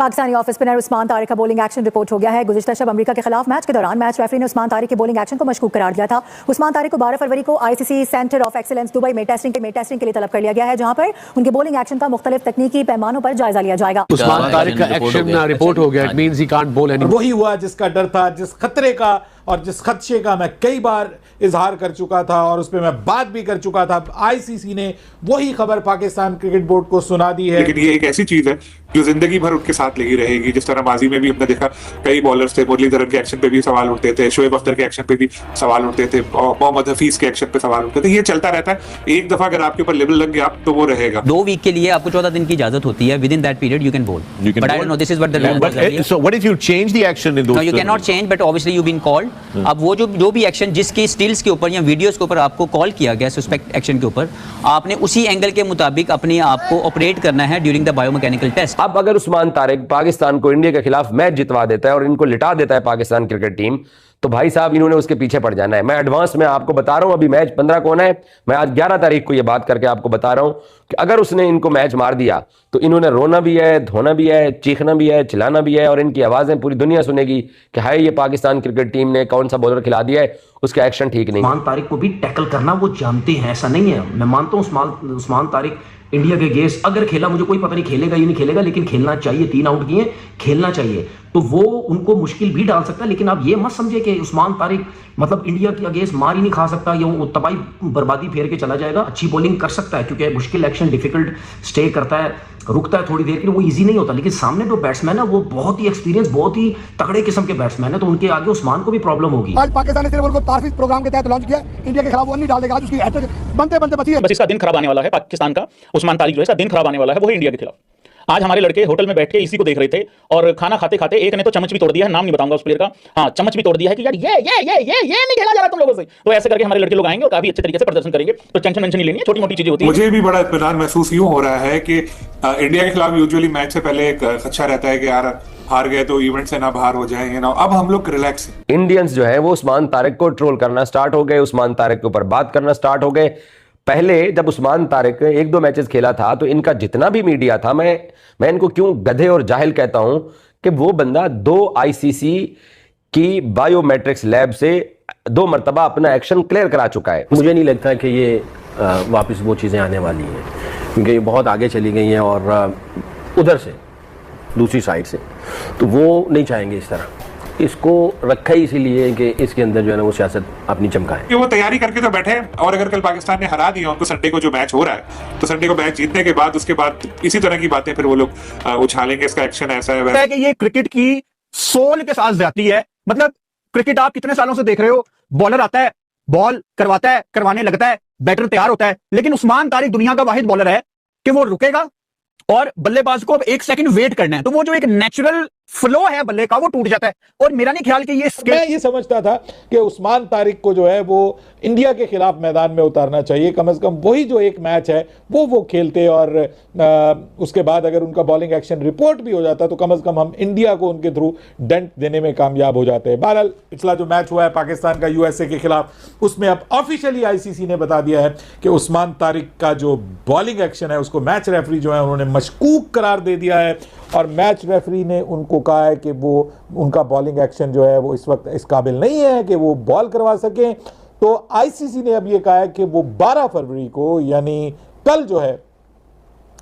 Pakistani off spinner Usman Tariq का bowling action report हो गया है। गुज़िश्ता शब अमेरिका के खिलाफ मैच के दौरान मैच रेफरी ने उस्मान तारिक के बॉलिंग एक्शन को मशकूक करार दिया था। उस्मान तारिक को 12 फरवरी को ICC centre of excellence Dubai में टेस्टिंग के लिए तलब कर लिया गया है, जहां पर उनके बॉलिंग एक्शन का मुख्तलिफ तकनीकी पैमानों पर जायजा लिया जाएगा। उस्मान तारिक का एक्शन रिपोर्ट हो गया, it means he can't ball anymore. वही हुआ जिसका डर था, जिस खतरे का और जिस खदशे का मैं कई बार इजहार कर चुका था और उस पर मैं बात भी कर चुका था। आईसीसी ने वही खबर पाकिस्तान क्रिकेट बोर्ड को सुना दी है। लेकिन ये एक ऐसी चीज है जो जिंदगी भर उनके साथ लगी रहेगी। जिस तरह माजी में भी हमने देखा कई बॉलर्स थे, मुरलीधरन के एक्शन पे भी सवाल उठते थे, शोएब अख्तर के एक्शन पे भी सवाल उठते थे, मोहम्मद हफीज के एक्शन पे सवाल उठते थे। ये चलता रहता है। एक दफा अगर आपके ऊपर लेवल लग गया तो वो रहेगा। 2 वीक के लिए आपको 14 दिन की इजाजत होती है। Within that period you can बोल, but I don't know this is what the law is. So what if you change the action in those? No, you can not change, but obviously you been called. अब वो जो भी action जिसकी stills के ऊपर या videos के ऊपर आपको कॉल किया गया सस्पेक्ट एक्शन के ऊपर, आपने उसी एंगल के मुताबिक अपने आप को ऑपरेट करना है ड्यूरिंग द बायोमैकेनिकल टेस्ट। अब अगर उस्मान तारिक पाकिस्तान को इंडिया के खिलाफ मैच जितवा देता है और इनको लिटा देता है पाकिस्तान क्रिकेट टीम, तो भाई साहब इन्होंने उसके पीछे पड़ जाना है। मैं एडवांस में आपको बता रहा हूं, अभी मैच 15 को होना है। मैं आज 11 तारीख को यह बात करके आपको बता रहा हूं कि अगर उसने इनको मैच मार दिया तो इन्होंने रोना भी है, धोना भी है, चीखना भी है, चिल्लाना भी है, और इनकी आवाजें पूरी दुनिया सुनेगी कि हाय ये पाकिस्तान क्रिकेट टीम ने कौन सा बॉलर खिला दिया है, उसका एक्शन ठीक नहीं। उस्मान तारिक को भी टैकल करना वो जानते हैं, ऐसा नहीं है। मैं मानता हूं उस्मान तारिक इंडिया के गेस्ट अगर खेला, मुझे कोई पता नहीं खेलेगा या नहीं खेलेगा, लेकिन खेलना चाहिए। 3 आउट किए, खेलना चाहिए, तो वो उनको मुश्किल भी डाल सकता है। लेकिन आप ये मत समझे कि उस्मान तारिक मतलब इंडिया के अगेंस्ट मार ही नहीं खा सकता या वो तबाही बर्बादी फेर के चला जाएगा। अच्छी बॉलिंग कर सकता है क्योंकि मुश्किल एक्शन डिफिकल्ट स्टे करता है, रुकता है थोड़ी देर के लिए, वो इजी नहीं होता। लेकिन सामने जो बैट्समैन है वो बहुत ही एक्सपीरियंस, बहुत ही तगड़े किस्म के बैट्समैन है, तो उनके आगे उस्मान को भी प्रॉब्लम होगी। आज पाकिस्तान ने सिर्फ उनको तारफीज प्रोग्राम के तहत लॉन्च किया, इंडिया के खिलाफ वो नहीं डाल देगा। आज उसकी हैट्रिक बनते बची है। बस इसका दिन खराब आने वाला है पाकिस्तान का। उस्मान तारिक जो है इसका दिन खराब आने वाला है, वो है इंडिया के खिलाफ। आज हमारे लड़के होटल में बैठ के इसी को देख रहे थे और खाना खाते खाते एक ने तो चम्मच भी तोड़ दिया है, नाम नहीं बताऊंगा उस प्लेयर का, हाँ चम्मच भी तोड़ दिया है कि यार ये नहीं खेला जा रहा तुम लोगों से। तो ऐसे करके हमारे लड़के लोग आएंगे और काफी अच्छे तरीके से प्रदर्शन करेंगे। तो टेंशन नहीं लेनी है, छोटी मोटी चीजें होती है। मुझे भी बड़ा इत्मीनान महसूस यूं हो रहा है कि इंडिया के खिलाफ यूजुअली मैच से पहले एक खदशा रहता है कि यार हार गए तो इवेंट से ना बाहर हो जाएंगे ना। अब हम लोग रिलैक्स हैं। इंडियंस जो है वो उस्मान तारिक को ट्रोल करना स्टार्ट हो गए, उस्मान तारिक के ऊपर बात करना स्टार्ट हो गए। पहले जब उस्मान तारिक 1-2 मैचेस खेला था तो इनका जितना भी मीडिया था, मैं इनको क्यों गधे और जाहिल कहता हूं कि वो बंदा 2 आईसीसी की बायोमेट्रिक्स लैब से 2 मरतबा अपना एक्शन क्लियर करा चुका है। मुझे नहीं लगता कि ये वापस वो चीज़ें आने वाली हैं, क्योंकि ये बहुत आगे चली गई हैं और उधर से दूसरी साइड से, तो वो नहीं चाहेंगे इस तरह। इसको रखा ही इसीलिए कि इसके अंदर जो है ना वो सियासत अपनी चमकाए। वो तैयारी करके तो बैठे हैं, और अगर कल पाकिस्तान ने हरा दिया उनको संडे को जो मैच हो रहा है, तो संडे को मैच जीतने के बाद उसके बाद इसी तरह की बातें फिर वो लोग उछालेंगे। इसका एक्शन ऐसा है कि ये क्रिकेट की सोल के साथ जाती है। मतलब क्रिकेट आप कितने सालों से देख रहे हो, बॉलर आता है, बॉल करवाता है, करवाने लगता है, बैटर तैयार होता है, लेकिन उस्मान तारिक दुनिया का वाहिद बॉलर है कि वो रुकेगा और बल्लेबाज को अब 1 सेकंड वेट करना है, तो वो जो एक नेचुरल फ्लो है बल्ले का वो टूट जाता है। और मेरा नहीं ख्याल कि ये मैं ये समझता था कि उस्मान तारिक को जो है वो इंडिया के खिलाफ मैदान में उतारना चाहिए। कम से कम वही जो एक मैच है वो खेलते, और उसके बाद अगर उनका बॉलिंग एक्शन रिपोर्ट भी हो जाता तो कम से कम हम इंडिया को उनके थ्रू डेंट देने में कामयाब हो जाते हैं। बहरहाल पिछला जो मैच हुआ है पाकिस्तान का यूएसए के खिलाफ, उसमें अब ऑफिशियली आईसीसी ने बता दिया है कि उस्मान तारिक का जो बॉलिंग एक्शन है उसको मैच रेफरी जो है उन्होंने मशकूक करार दे दिया है, और मैच रेफरी ने उनको कहा है कि वो उनका बॉलिंग एक्शन जो है वो इस वक्त इस काबिल नहीं है कि वो बॉल करवा सकें। तो आईसीसी ने अब ये कहा है कि वो 12 फरवरी को, यानी कल जो है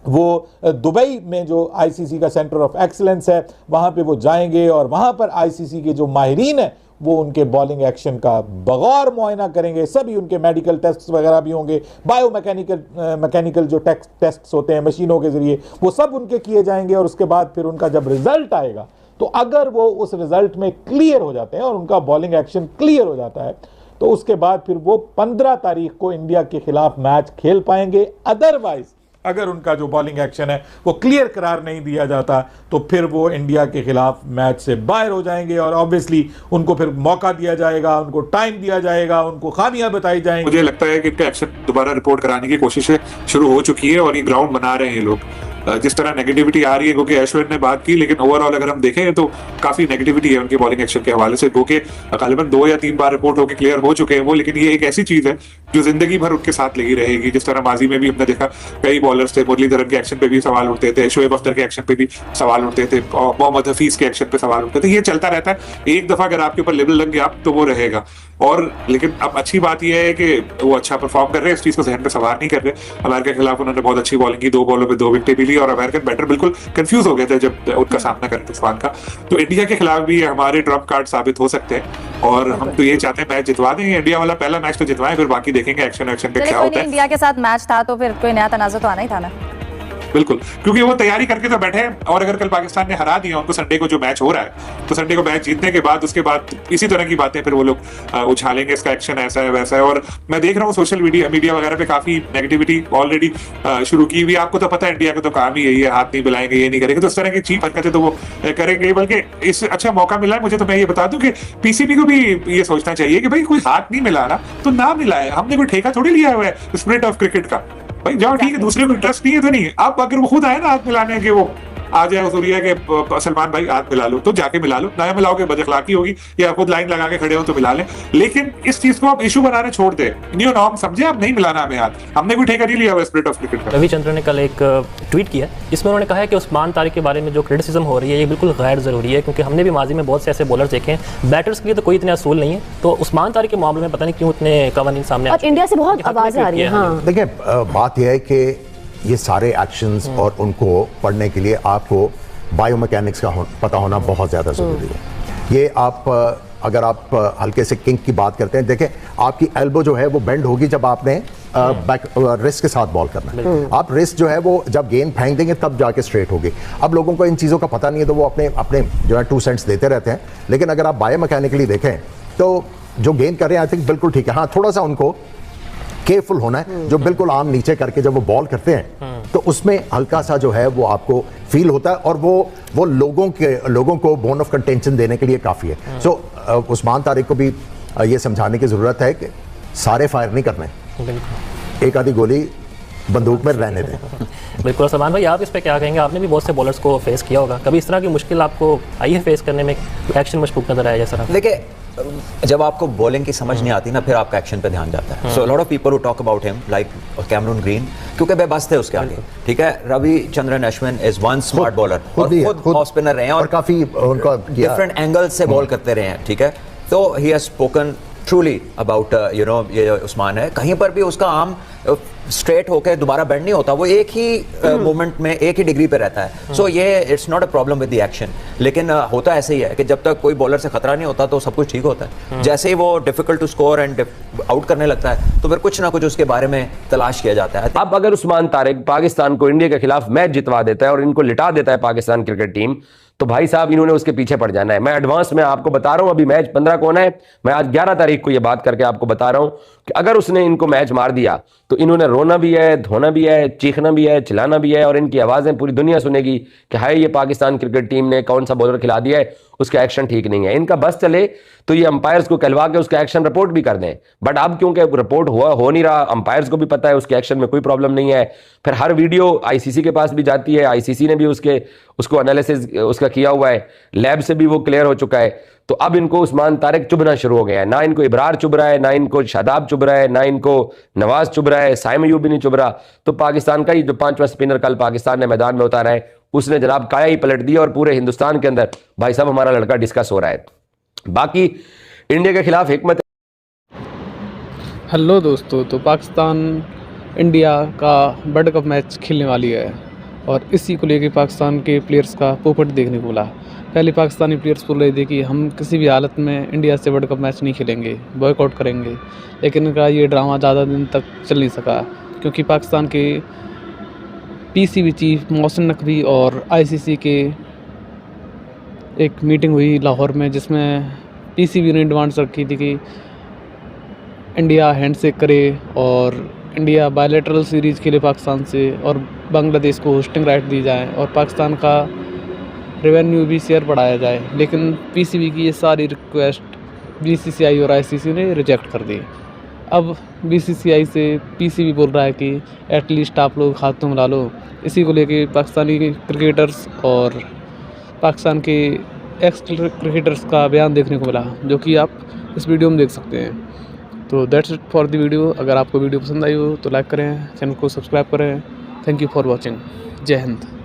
वो दुबई में जो आईसीसी का सेंटर ऑफ एक्सीलेंस है वहाँ पे वो जाएंगे, और वहाँ पर आईसीसी के जो माहिरीन है वो उनके बॉलिंग एक्शन का बगौर मुआयना करेंगे। सभी उनके मेडिकल टेस्ट वगैरह भी होंगे, मैकेनिकल जो टेस्ट होते हैं मशीनों के जरिए, वो सब उनके किए जाएंगे। और उसके बाद फिर उनका जब रिजल्ट आएगा तो अगर वो उस रिजल्ट में क्लियर हो जाते हैं और उनका बॉलिंग एक्शन क्लियर हो जाता है तो उसके बाद फिर वो 15 तारीख को इंडिया के खिलाफ मैच खेल पाएंगे। अदरवाइज अगर उनका जो बॉलिंग एक्शन है वो क्लियर करार नहीं दिया जाता तो फिर वो इंडिया के खिलाफ मैच से बाहर हो जाएंगे, और ऑब्वियसली उनको फिर मौका दिया जाएगा, उनको टाइम दिया जाएगा, उनको खामियां बताई जाएंगी। मुझे लगता है कि इनका एक्शन दोबारा रिपोर्ट कराने की कोशिशें शुरू हो चुकी है और ये ग्राउंड बना रहे हैं ये लोग। जिस तरह नेगेटिविटी आ रही है, क्योंकि अश्विन ने बात की, लेकिन ओवरऑल अगर हम देखें तो काफी नेगेटिविटी है उनकी बॉलिंग एक्शन के हवाले से, क्योंकि गालिबन 2 या 3 बार रिपोर्ट होकर क्लियर हो चुके हैं वो। लेकिन ये एक ऐसी चीज है जो जिंदगी भर उनके साथ लगी रहेगी। जिस तरह माजी में भी हमने देखा कई बॉलर्स थे, मुरलीधरन के एक्शन पे भी सवाल उठते थे, शोएब अख्तर के एक्शन पे भी सवाल उठते थे, मोहम्मद हफीज के एक्शन पे सवाल उठते थे। ये चलता रहता है, एक दफा अगर आपके ऊपर लेवल लग गया तो वो रहेगा। और लेकिन अब अच्छी बात यह है कि वो अच्छा परफॉर्म कर रहे हैं, इस चीज को जहन पे सवार नहीं कर रहे। अमेरिका के खिलाफ उन्होंने बहुत अच्छी बॉलिंग की, 2 बॉलों पे 2 विकेटें भी ली और अमेरिकन बैटर बिल्कुल कंफ्यूज हो गए थे जब उनका सामना करते उस्मान का। तो इंडिया के खिलाफ भी हमारे ट्रम्प कार्ड साबित हो सकते हैं और हम तो ये चाहते हैं मैच जितवा देंगे। इंडिया वाला पहला मैच तो जितवाएं, फिर बाकी देखेंगे एक्शन पे क्या होता है। इंडिया के साथ मैच था तो फिर कोई नया तनाज़ुर तो आना ही था ना। बिल्कुल, क्योंकि वो तैयारी करके तो बैठे हैं और अगर कल पाकिस्तान ने हरा दिया उनको संडे को जो मैच हो रहा है, तो संडे को मैच जीतने के बाद उसके बाद इसी तरह की बातें फिर वो लोग उछालेंगे, इसका एक्शन ऐसा है वैसा है। और मैं देख रहा हूँ सोशल मीडिया वगैरह पे काफी नेगेटिविटी ऑलरेडी शुरू की हुई। आपको तो पता है इंडिया का तो काम ही यही है, हाथ नहीं मिलाएंगे, ये नहीं करेंगे, तो इस तरह की चीप हरकतें तो वो करेंगे। बल्कि इससे अच्छा मौका मिला है मुझे, तो मैं ये बता दूं कि पीसीबी को भी ये सोचना चाहिए कि भाई कोई हाथ नहीं मिला ना तो ना मिलाए, हमने कोई ठेका थोड़ी लिया हुआ है स्पिरिट ऑफ क्रिकेट का। भाई जाओ ठीक है, दूसरे को इंटरेस्ट नहीं है तो नहीं है। अब अगर वो खुद आए ना हाथ मिलाने के, वो आ जाए सूर्या के सलमान भाई हाथ मिला लो, तो जाके मिला लो, ना मिलाओगे बदअखलाकी होगी, या खुद लाइन लगा के खड़े हो तो मिला लें। लेकिन इस चीज को आप इशू बनाने छोड़ दे, न्यू नॉर्म समझे, आप नहीं मिलाना हमें हाथ, हमने कोई ठेका नहीं लिया हुआ स्पिरिट ऑफ क्रिकेट का। रविचंद्रन ने कल एक ट्वीट किया, इसमें उन्होंने कहा है कि उस्मान तारिक के बारे में जो क्रिटिसिज्म हो रही है ये बिल्कुल गैर ज़रूरी है, क्योंकि हमने भी माजी में बहुत से ऐसे बॉलर्स देखे हैं, बैटर्स के लिए तो कोई इतने असूल नहीं है, तो उस्मान तारिक के मामले में पता नहीं क्यों इतने कवानीन सामने और इंडिया से बहुत आवाज़ आ रही है। हाँ देखिए, बात यह है कि ये सारे एक्शंस और उनको पढ़ने के लिए आपको बायोमैकेनिक्स का पता होना बहुत ज़्यादा ज़रूरी है। ये आप अगर आप हल्के से किंक की बात करते हैं, देखें आपकी एल्बो जो है वो बेंड होगी जब आपने बैक रिस्ट के साथ बॉल करना है। आप रिस्ट जो है वो जब गेंद फेंक देंगे तब जाके स्ट्रेट होगी। अब लोगों को इन चीज़ों का पता नहीं है तो वो अपने अपने जो है 2 सेंट्स देते रहते हैं। लेकिन अगर आप बायोमैकेनिकली देखें तो जो गेंद कर रहे हैं आई थिंक बिल्कुल ठीक है। हाँ, थोड़ा सा उनको केयरफुल होना है, जो बिल्कुल आम नीचे करके जब वो बॉल करते हैं तो उसमें हल्का सा जो है वो आपको फील होता है और वो लोगों को बोन ऑफ कंटेंशन देने के लिए काफ़ी है। सो उस्मान तारिक को भी ये समझाने की ज़रूरत है कि सारे फायर नहीं करने, एक आधी गोली बंदूक में रहने दें। बिल्कुल। सलमान भाई, आप इस पे क्या कहेंगे? आपने भी बहुत से बॉलर्स को फेस किया होगा, कभी इस तरह की मुश्किल आपको आई है फेस करने में, एक्शन मशकूक नजर आया जैसा? देखिए, जब आपको बॉलिंग की समझ नहीं आती ना, फिर आपका एक्शन पे ध्यान जाता है। So lot of people who talk about him like Cameron Green, क्योंकि बेबस थे उसके आगे, ठीक है। Ravichandran Ashwin is one smart bowler और खुद ऑफ स्पिनर रहे हैं और काफी उनका डिफरेंट एंगल से बॉल करते रहे हैं, ठीक है। तो he has spoken truly about you know, ये उस्मान है, कहीं पर भी उसका आर्म स्ट्रेट होकर दोबारा बेंड नहीं होता, वो एक ही मूवमेंट में एक ही डिग्री पे रहता है। सो ये it's not a problem with the action. लेकिन होता ऐसे ही है कि जब तक कोई बॉलर से खतरा नहीं होता तो सब कुछ ठीक होता है। जैसे ही वो difficult to score and out करने लगता है तो फिर कुछ ना कुछ उसके बारे में तलाश किया जाता है। अब अगर उस्मान तारिक पाकिस्तान को इंडिया के खिलाफ मैच जितवा देता है और इनको लिटा देता है पाकिस्तान क्रिकेट टीम, तो भाई साहब इन्होंने उसके पीछे पड़ जाना है। मैं एडवांस में आपको बता रहा हूं, अभी मैच 15 को होना है, मैं आज 11 तारीख को यह बात करके आपको बता रहा हूं कि अगर उसने इनको मैच मार दिया तो इन्होंने रोना भी है, धोना भी है, चीखना भी है, चिल्लाना भी है और इनकी आवाजें पूरी दुनिया सुनेगी कि हाय ये पाकिस्तान क्रिकेट टीम ने कौन सा बॉलर खिला दिया है, उसका एक्शन ठीक नहीं है। इनका बस चले तो ये अंपायर्स को कहलवा के उसका एक्शन रिपोर्ट भी कर दें, बट अब क्योंकि रिपोर्ट हो नहीं रहा, अंपायर्स को भी पता है उसके एक्शन में कोई प्रॉब्लम नहीं है, फिर हर वीडियो आईसीसी के पास भी जाती है, आईसीसी ने भी उसको एनालिसिस उसका किया हुआ है, लैब से भी वो क्लियर हो चुका है। तो अब इनको उस्मान तारिक चुभना शुरू हो गया है, ना इनको इब्रार चुभ रहा है, ना इनको शादाब चुभ रहा है, ना इनको नवाज चुभ रहा है, साइम अयूब भी नहीं चुभ रहा। तो पाकिस्तान का ही जो 5वां स्पिनर कल पाकिस्तान ने मैदान में उतारा है, उसने जनाब काया ही पलट दिया और पूरे हिंदुस्तान के अंदर भाई साहब हमारा लड़का डिस्कस हो रहा है। बाकी इंडिया के खिलाफ हिकमत। हेलो दोस्तों, तो पाकिस्तान इंडिया का वर्ल्ड कप मैच खेलने वाली है और इसी को लेकर पाकिस्तान के प्लेयर्स का पोपट देखने को मिला। पहले पाकिस्तानी प्लेयर्स बोल रहे थे कि हम किसी भी हालत में इंडिया से वर्ल्ड कप मैच नहीं खेलेंगे, बॉयकॉट करेंगे, लेकिन इनका ये ड्रामा ज़्यादा दिन तक चल नहीं सका क्योंकि पाकिस्तान के पीसीबी चीफ मोहसिन नकवी और आईसीसी के एक मीटिंग हुई लाहौर में, जिसमें पीसीबी ने डिमांड्स रखी थी कि इंडिया हैंडशेक करे और इंडिया बायलैटरल सीरीज़ खेले पाकिस्तान से और बांग्लादेश को होस्टिंग राइट दी जाए और पाकिस्तान का रेवेन्यू भी शेयर बढ़ाया जाए। लेकिन पीसीबी की ये सारी रिक्वेस्ट बीसीसीआई और आईसीसी ने रिजेक्ट कर दी। अब बीसीसीआई से पीसीबी बोल रहा है कि एटलीस्ट आप लोग हाथों में ला लो। इसी को लेके पाकिस्तानी क्रिकेटर्स और पाकिस्तान के एक्स क्रिकेटर्स का बयान देखने को मिला, जो कि आप इस वीडियो में देख सकते हैं। तो that's it for the video. अगर आपको वीडियो पसंद आई हो तो लाइक करें, चैनल को सब्सक्राइब करें। Thank you for watching. जय हिंद।